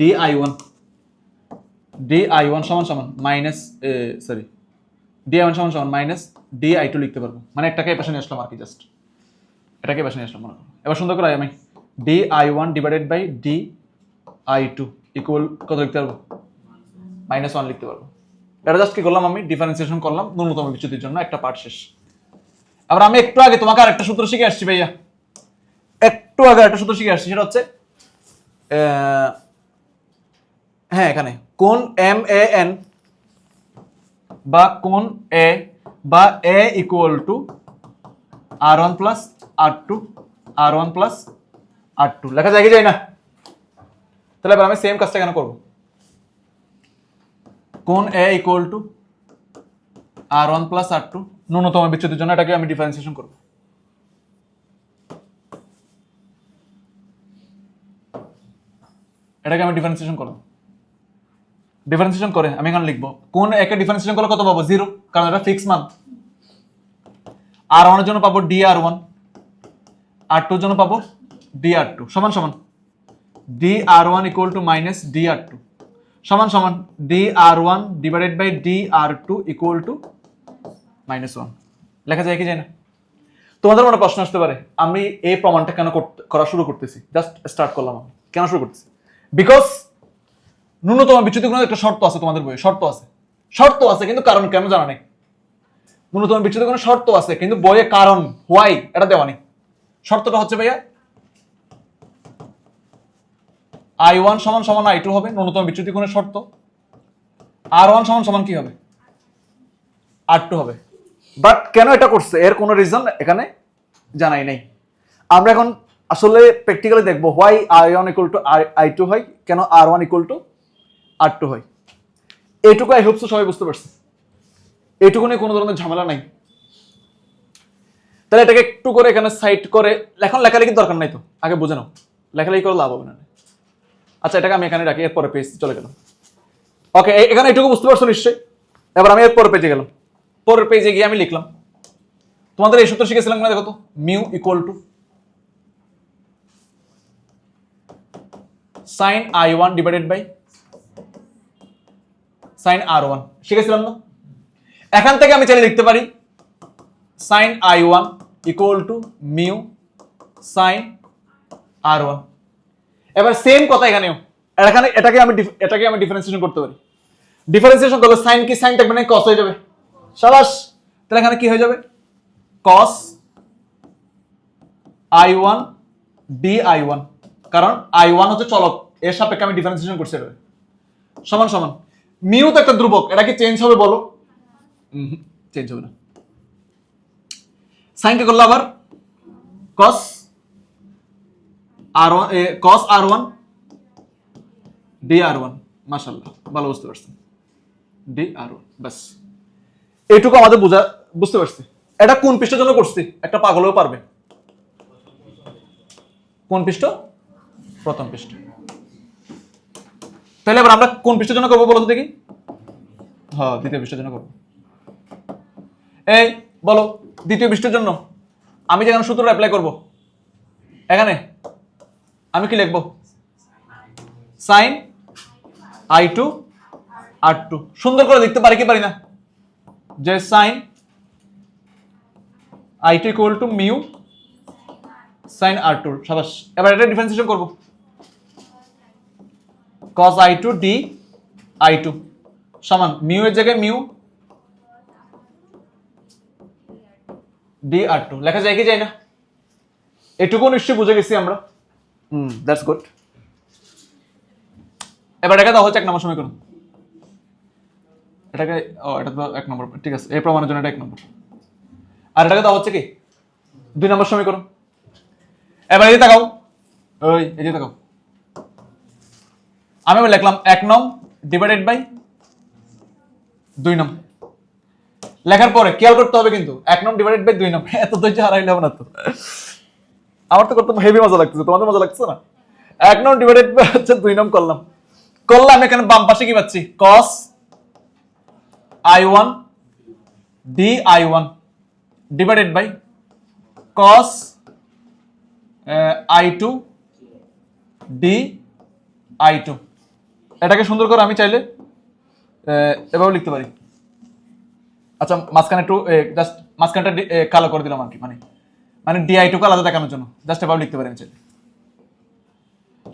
DI1 সমান সমান মাইনাস DI1 সমান সমান মাইনাস DI2 লিখতে পারবো, মানে একটাকে এই পাশে নিয়ে আসলাম আর কি, জাস্ট এটাকে এই পাশে নিয়ে আসলাম মনে করো। এবার সুন্দর করে আমি DI1 divided by DI2 equal কত লিখতে পারবো, -1 লিখতে পারবো। এটা জাস্ট কি করলাম, আমি ডিফারেন্সিয়েশন করলাম ন্যূনতম বিচ্যুতির জন্য, একটা পার্ট শেষ। আবার আমি একটু আগে তোমাকে আরেকটা সূত্র শিখে আসছি ভাইয়া, একটু আগে একটা সূত্র শিখে আসছি, সেটা হচ্ছে হ্যাঁ এখানে কোন MAN বা কোন A বা A equal to R1 plus R2, R1 plus R2 লেখা যায় কি যায় না? তাহলে এবার আমি সেম কাজটা কেন করব, কোন A equal to R1 plus R2 ন্যূনতম বিচ্যুতির জন্য এটাকে আমি ডিফারেন্সিয়েশন করব। এটাকে আমি ডিফারেন্সিয়েশন করব, ডিফারেন্সিয়েশন করে আমি এখানে লিখবো কোন একে ডিফারেন্সিয়েশন করলে কত পাবো 0, কারণ এটা ফিক্স মান। R1 এর জন্য পাবো DR1, R2 এর জন্য পাবো DR2 সমান সমান DR1 equal to minus DR2 সমান সমান DR1 divided by DR2 equal to -1 লেখা যায় কি যায় না? তোমাদের মনে প্রশ্ন আসতে পারে আমি এই প্রমাণটা কেন করা শুরু করতেছি, জাস্ট স্টার্ট করলাম। আমি কেন শুরু করতেছি, বিকজ ন্যূনতম বিচ্যুতি কোণের একটা শর্ত আছে, তোমাদের বইয়ে শর্ত আছে কিন্তু কারণ কেন জানা নেই। ন্যূনতম বিচ্যুতি কোণের শর্ত আছে কিন্তু বইয়ে কারণ হোয়াই এটা দেওয়া নেই। শর্তটা হচ্ছে ভাইয়া I1 সমান সমান I2 হবে, ন্যূনতম বিচ্যুতি কোণের শর্ত। R1 সমান সমান কি হবে R2 হবে। বাট কেন এটা করছে এর কোনো রিজন এখানে জানাই নাই। আমরা এখন আসলে প্র্যাকটিক্যালি দেখবো why I1 equal to I2 হয়, কেন R1 ইকুয়াল টু R2 হয়। এইটুকু আই হোপ সবাই বুঝতে পারছে, এইটুকু নিয়ে কোনো ধরনের ঝামেলা নাই। তাহলে এটাকে একটু করে এখানে সাইড করে এখন লেখালেখির দরকার নাই, তো আগে বুঝে নাও, লেখালেখি করে লাভ হবে না। আচ্ছা এটাকে আমি এখানে রাখি, এরপরে পেজ চলে গেলাম। ওকে, এখানে এটুকু বুঝতে পারছো নিশ্চয়ই। এবার আমি এরপরে পেজে গেলাম, পরের পেজে গিয়ে আমি লিখলাম তোমাদের এই সূত্র শিখেছিলাম না, দেখো তো mu equal to sine I1 divided by sine R1 শিখেছিলাম না? এখান থেকে আমি চাইলে লিখতে পারি sin i1 equal to mu sin r1। এবার সেম কথা এখানেও, এটাকে আমি ডিফারেন্সিয়েশন করতে পারি। ডিফারেন্সিয়েশন করলে সাইন কি সাইন থাকবে না কস হয়ে যাবে। শাবাশ, তাহলে এখানে কি হয়ে যাবে cos i1 di1, কারণ i1 হচ্ছে চলক, এর সাপেক্ষে আমি ডিফারেন্সিয়েশন করছি এটা সমান সমান মিউ তো একটা ধ্রুবক, এটা কি চেঞ্জ হবে বলো? চেঞ্জ হবে না। সাইনকে করলে আবার cos r1 cos r1 dr1, মাশাআল্লাহ ভালো বুঝতে পারছেন, dr1 বাস এইটুকু আমাদের বুঝতে পারছি। এটা কোন পৃষ্ঠের জন্য করছি একটা পাগলও পারবে। কোন পৃষ্ঠ? প্রথম পৃষ্ঠ। তাহলে এবার আমরা কোন পৃষ্ঠের জন্য করবো বলো তো দেখি? হ্যাঁ, দ্বিতীয় পৃষ্ঠের জন্য করবো। এই বলো, দ্বিতীয় পৃষ্ঠের জন্য আমি যেখানে সূত্র অ্যাপ্লাই করব, এখানে আমি কি লিখবো? Sign i2 r2। সুন্দর করে লিখতে পারি কি পারি না? যে sine i2 equal to mu sine r2। সাবাস, এবার এটা ডিফারেন্সিয়েশন করব। cos i2 d i2 সমান মিউ এর জায়গায় মিউ dr2 লেখা যায় কি যায় না? এটুকু নিশ্চয়ই বুঝে গেছি আমরা। That's good. এবার এটা দাও হচ্ছে 1 নম্বর সমীকরণ। এটাকে এটা তো 1 নম্বর, ঠিক আছে, এই প্রমাণের জন্য এটা 1 নম্বর। আর এটাকে দাও হচ্ছে কি 2 নম্বর সমীকরণ। এবার এই তাকাও, ওই এই যে তাকাও, আমি লিখলাম 1 নং ডিভাইডেড বাই 2 নং। লেখার পরে খেয়াল করতে হবে কিন্তু 1 নং ডিভাইডেড বাই 2 নং, এত ধৈর্য হারাইলে হবে না তো। আমার তো করতে হেভি মজা লাগতেছে, তোমাদের মজা লাগছে না? 1 নং ডিভাইডেড বাই হচ্ছে 2 নং করলাম। আমি এখানে বাম পাশে কি পাচ্ছি? cos i1 di1 divided by cos i2 di2। এটাকে সুন্দর করে আমি চাইলে এভাবে লিখতে পারি। আচ্ছা, মাঝখানে একটু জাস্ট মাঝখানটা কালো করে দিলাম আর কি, মানে di2 কে আলাদা দেখানোর জন্য জাস্ট এভাবে লিখতে পারি আমি চাইলে।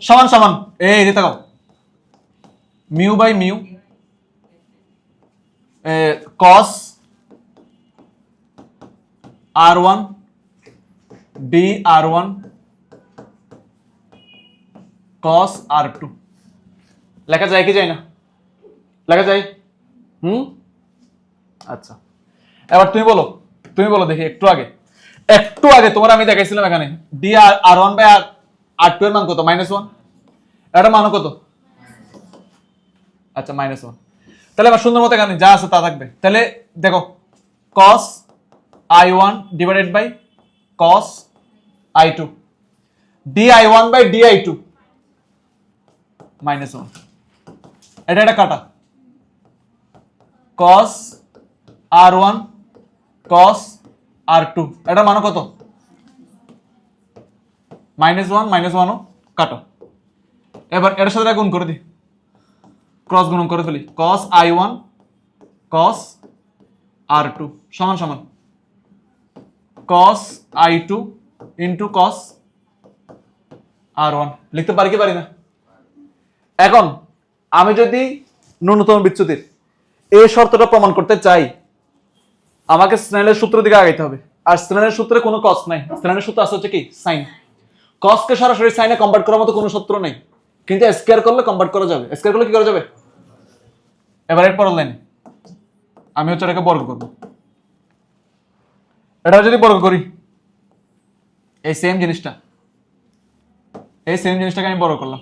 সমান সমান এই দিতে দাও mu by mu cos r1 dr1 cos r2। লেখা যায় কি যায় না? লেখা যায়। আচ্ছা, এবার তুমি বলো দেখি। একটু আগে তোমার আমি দেখাইছিলাম এখানে d r1 বাই r2 এর মান কত? -1। এটা মান কত? আচ্ছা, -1। তাহলে এবার সুন্দর মতো এখানে যা আছে তা থাকবে। তাহলে দেখো cos i1 divided by cos i2 di1 by di2 -1। এটা কাটা cos r1 cos r2 এটা মান কত? -1 ও কাটো। এবার এর সাথে গুণ করে দিই, ক্রস গুণন করে ফেলি। cos i1 cos r2 সমান সমান cos i2 into cos r1। লিখতে পারি কি পারি না? এখন আমি যদি ন্যূনতম বিচ্যুতির এই শর্তটা প্রমাণ করতে চাই, আমাকে স্নেলের সূত্র দিকে আগাইতে হবে। আর স্নেলের সূত্রে কোনো cos নাই, স্নেলের সূত্র আছে হচ্ছে কি সাইন। cos কে সরাসরি সাইনে কনভার্ট করার মতো কোনো সূত্র নেই, কিন্তু স্কয়ার করলে কনভার্ট করা যাবে। স্কয়ার করলে কি করা যাবে? এবার এর পরের লাইনে আমি হচ্ছে এটাকে বর্গ করব। এটা যদি বর্গ করি, এই সেম জিনিসটাকে আমি বর্গ করলাম,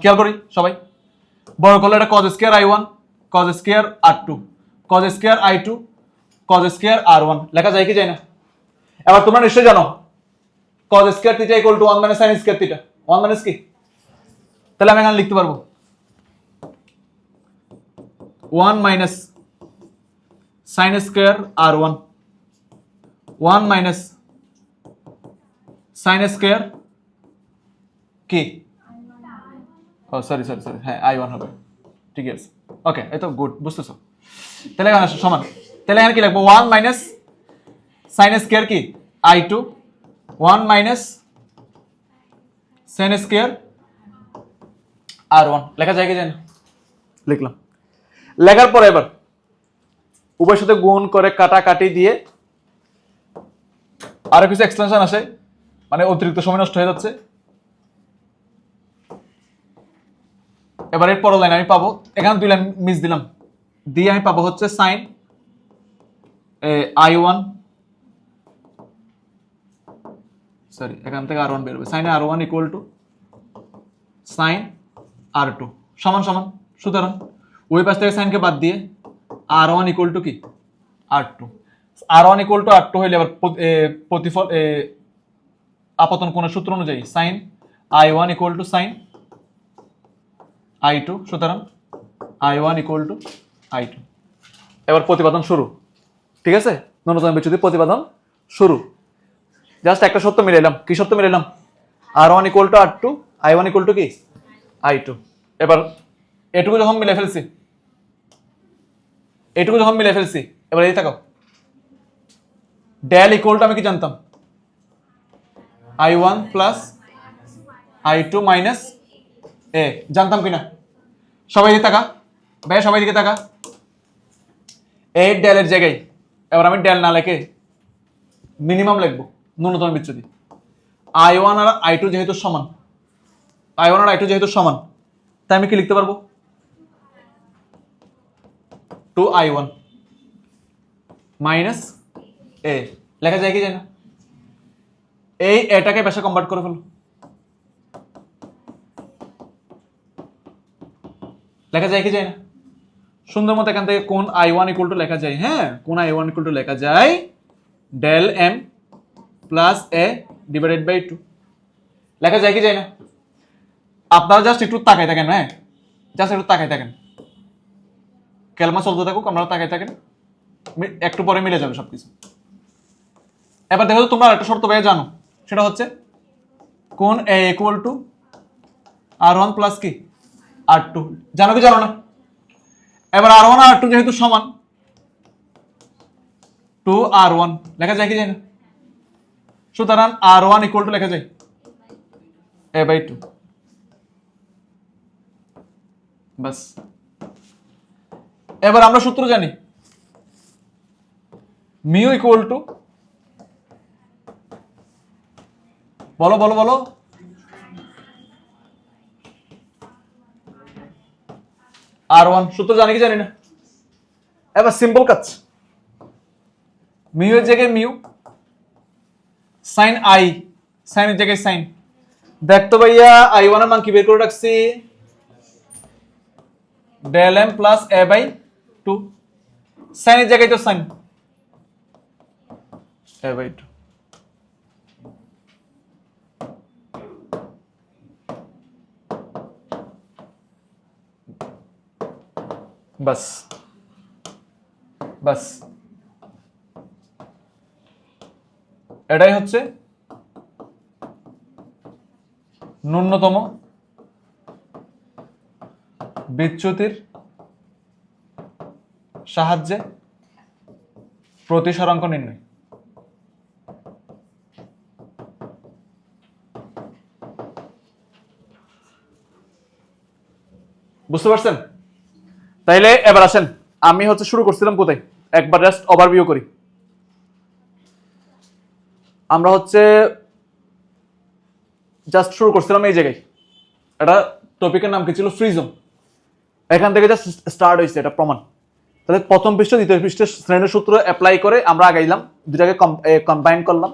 খেয়াল করি সবাই। বর্গ করলে এটা cos square i1 cos square r2 cos square i2 cos square r1 লেখা যায় কি যায় না? এবার তোমরা নিশ্চয়ই জানো cos square theta equal to 1 minus sin square theta. 1 minus কি? তাহলে আমি এখানে লিখতে পারবো 1 minus sin square r1 1 minus sin square কি ও সরি সরি সরি, হ্যাঁ I1 হবে, ঠিক আছে ওকে, এই তো গুড, বুঝতেছো। তাহলে এখানে আসো সমান, তাহলে এখানে কি লিখবো 1 মাইনাস সাইন স্কয়ার কি I2, 1 minus sine square R1, লেখা যায় কি যায় না? লিখলাম। লেখার পরে এবার উভয়ের সাথে গুণ করে কাটাকাটি দিয়ে আরো কিছু এক্সটেনশন আসে, মানে অতিরিক্ত সময় নষ্ট হয়ে যাচ্ছে। এবার এর পরের লাইন আমি পাবো, এখানে 2 লাইন মিস দিলাম, দিয়ে আমি পাবো হচ্ছে সাইন I1, সরি এখান থেকে R1 বের হবে, sign R1 equal to sign R2 সমান সমান। সুতরাং ওই পাশ থেকে সাইনকে বাদ দিয়ে R1 ইকুয়াল টু কি R2, R1 equal to R2 হইলে আবার প্রতিফল আপতন কোণের সূত্র অনুযায়ী sign I1 equal to sign I2, সুতরাং I1 ইকুয়াল টু I2। এবার প্রতিপাদন শুরু, ঠিক আছে, ন্যূনতম বিচ্যুতি প্রতিপাদন শুরু। জাস্ট একটা সত্য মিলাইলাম, কি সত্য মিলাইলাম? R1 equal to R2, I1 equal to কি I2। এবার এটুকু যখন মিলে ফেলছি, এটুকু যখন মিলে ফেলছি, এবার এই তাকাও, ডেল ইকুয়াল টু আমি কি জানতাম I1 প্লাস I2 মাইনাস এ, জানতাম কিনা? সবাই দিকে তাকা ভাই, সবাই দিকে তাকা। এই ডেলের জায়গায় এবার আমি ডেল না লিখে মিনিমাম লিখবো ন্যূনতম বিচ্যুতি। I1 আর I2 যেহেতু সমান, I1 আর I2 যেহেতু সমান, তাই আমি কি লিখতে পারবো 2I1 মাইনাস এ, লেখা যায় কি যায় না? এই এটাকে বেশি কনভার্ট করে ফেলো, লেখা যায় কি যায় না? সুন্দর মতো এখান থেকে কোন I1 ইকুয়াল টু লেখা যায়, হ্যাঁ কোন I1 ইকুয়াল টু লেখা যায় del M plus A divided by 2, লেখা যায় কি যায় না? আপনারা জাস্ট একটু তাকাই থাকেন, হ্যাঁ জাস্ট একটু তাকাই থাকেন, ক্যালমা চলতে থাকুক, আপনারা তাকাই থাকেন, একটু পরে মিলে যাবে সবকিছু। এবার দেখো তোমরা একটা শর্ত ভাই জানো, সেটা হচ্ছে কোন এ ইকুয়াল টু R1 প্লাস কি R2, জানো কি জানো না? এবার R1 আর R2 যেহেতু সমান, 2R1 লেখা যায় কি যায় না? সুতরাং R1 ইকুয়াল টু লেখা যায় a বাই 2, বাস। এবার আমরা সূত্র জানি মিউ ইকুয়াল টু, বলো বলো বলো, R1 সূত্র জানি কি জানি না? এবার সিম্পল কাজ, মিউ এর জায়গায় মিউ, সাইন আই, সাইনের জায়গায় সাইন। দেখতো ভাইয়া I1 এর মান কি বের করে রাখছি del M plus A by 2, সাইনের জায়গায় তো সাইন এ বাই 2। বাস বাস, এটাই হচ্ছে ন্যূনতম বিচ্যুতির সাহায্যে প্রতিসরাঙ্ক নির্ণয়। বুঝতে পারছেন? তাইলে এবার আসেন, আমি হচ্ছে শুরু করছিলাম কোথায়, একবার জাস্ট ওভারভিউ করি। আমরা হচ্ছে জাস্ট শুরু করছিলাম এই জায়গায়, এটা টপিকের নাম কি ছিল ফ্রিজম, এখান থেকে জাস্ট স্টার্ট হয়েছে এটা প্রমাণ। তাহলে প্রথম পৃষ্ঠ দ্বিতীয় পৃষ্ঠের শ্রেণীর সূত্র অ্যাপ্লাই করে আমরা আগাইলাম, দুটাকে কম্বাইন করলাম।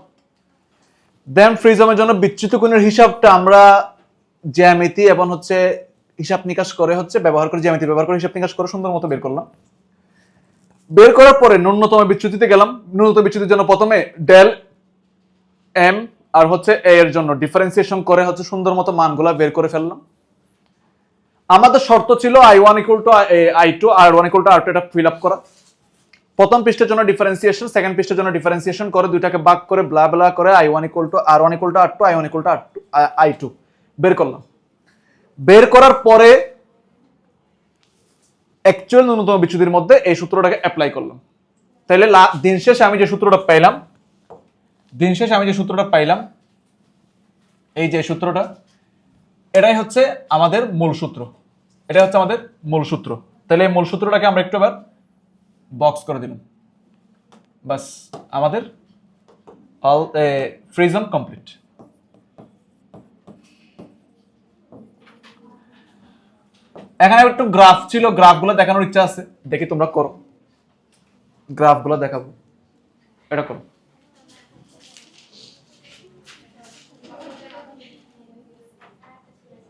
দেন ফ্রিজমের জন্য বিচ্যুত কোণের হিসাবটা আমরা জ্যামিতি এবং হচ্ছে হিসাব নিকাশ করে হচ্ছে ব্যবহার করে, জ্যামিতি ব্যবহার করে হিসাব নিকাশ করে সুন্দর মতো বের করলাম। বের করার পরে ন্যূনতম বিচ্যুতিতে গেলাম। ন্যূনতম বিচ্যুতির জন্য প্রথমে ডেল এম আর হচ্ছে এ এর জন্য ডিফারেন্সিয়েশন করে হচ্ছে সুন্দর মতো মানগুলা বের করে ফেললাম। আমাদের শর্ত ছিল I1 equal to I2, R1 equal to R2, এটা ফিল আপ করা। প্রথম পৃষ্ঠের জন্য ডিফারেন্সিয়েশন, সেকেন্ড পৃষ্ঠের জন্য ডিফারেন্সিয়েশন করে দুইটাকে ভাগ করে ব্লা ব্লা করে I1 equal to R1 equal to R2, I1 equal to I2 বের করলাম। বের করার পরে অ্যাকচুয়াল ন্যূনতম বিচ্যুতির মধ্যে এই সূত্রটাকে অ্যাপ্লাই করলাম। তাহলে দিন শেষে আমি যে সূত্রটা পাইলাম, এই যে সূত্রটা, এটাই হচ্ছে আমাদের মূল সূত্র। তাহলে এই মূল সূত্রটাকে আমরা একটু আবার বক্স করে দিলাম। বাস, আমাদের অল প্রিজম কমপ্লিট। এখানে একটু গ্রাফ ছিল, গ্রাফগুলো দেখানোর ইচ্ছা আছে, দেখি তোমরা করো, গ্রাফগুলো দেখাবো, এটা করো।